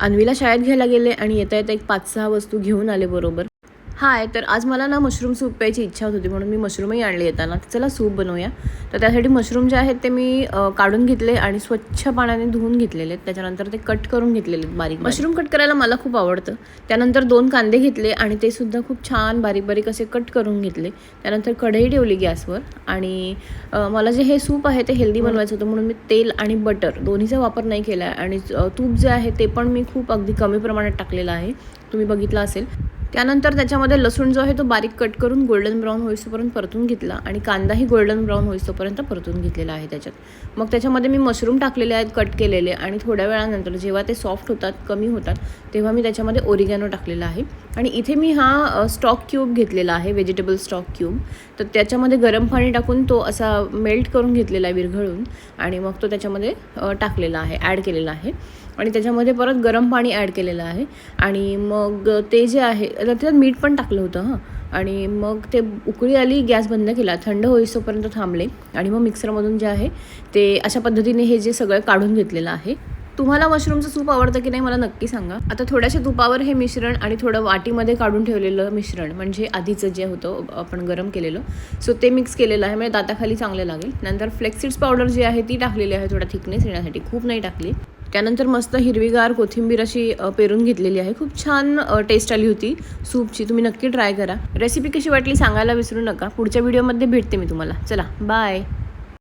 अन्वीला शाळेत घ्यायला गेले आणि येता येता एक 5-6 वस्तू घेऊन आले बरोबर. हाय, तर आज मला ना मशरूम सूप प्यायची इच्छा होत होती म्हणून मी मशरूमही आणले येताना. चला सूप बनवूया. तर त्यासाठी मशरूम जे आहेत ते मी काढून घेतले आणि स्वच्छ पाण्याने धुवून घेतलेले. त्याच्यानंतर ते कट करून घेतलेले बारीक. मशरूम कट करायला मला खूप आवडतं. त्यानंतर 2 कांदे घेतले आणि ते सुद्धा खूप छान बारीक बारीक असे कट करून घेतले. त्यानंतर कढई ठेवली गॅसवर आणि मला जे हे सूप आहे ते हेल्दी बनवायचं होतं म्हणून मी तेल आणि बटर दोन्हीचा वापर नाही केला आहे आणि तूप जे आहे ते पण मी खूप अगदी कमी प्रमाणात टाकलेलं आहे, तुम्ही बघितलं असेल. त्यानंतर त्याच्यामध्ये लसूण जो आहे तो बारीक कट करून गोल्डन ब्राऊन होईस्तोपर्यंत परतून घेतला आणि कांदाही गोल्डन ब्राऊन होईस्तोपर्यंत परतून घेतलेला आहे त्याच्यात. मग त्याच्यामध्ये मी मशरूम टाकलेले आहेत कट केलेले आणि थोड्या वेळानंतर जेव्हा ते सॉफ्ट होतात, कमी होतात, तेव्हा मी त्याच्यामध्ये ओरिगॅनो टाकलेला आहे. आणि इथे मी हा स्टॉक क्यूब घेतलेला आहे, व्हेजिटेबल स्टॉक क्यूब. तर त्याच्यामध्ये गरम पाणी टाकून तो असा मेल्ट करून घेतलेला आहे विरघळून आणि मग तो त्याच्यामध्ये टाकलेला आहे, ॲड केलेला आहे. आणि त्याच्यामध्ये परत गरम पाणी ॲड केलेलं आहे आणि मग ते जे आहे त्याच्यात मीठ पण टाकलं होतं आणि मग ते उकळी आली, गॅस बंद केला, थंड होईस्तोपर्यंत थांबले आणि मग मिक्सरमधून जे आहे ते अशा पद्धतीने हे जे सगळं काढून घेतलेलं आहे. तुम्हाला मशरूमचं सूप आवडतं की नाही मला नक्की सांगा. आता थोड्याशा तुपावर हे मिश्रण आणि थोडं वाटीमध्ये काढून ठेवलेलं मिश्रण म्हणजे आधीचं जे होतं आपण गरम केलेलं, सो ते मिक्स केलेलं आहे, म्हणजे दाताखाली चांगलं लागेल. नंतर फ्लेक्सीड्स पावडर जी आहे ती टाकलेली आहे थोडा थिकनेस येण्यासाठी, खूप नाही टाकली. त्यानंतर मस्त हिरवीगार कोथिंबीर अशी पेरून घेतलेली आहे. खूप छान टेस्ट आली होती सूपची, तुम्ही नक्की ट्राय करा. रेसिपी कशी वाटली सांगायला विसरू नका. पुढच्या व्हिडिओमध्ये भेटते मी तुम्हाला. चला बाय.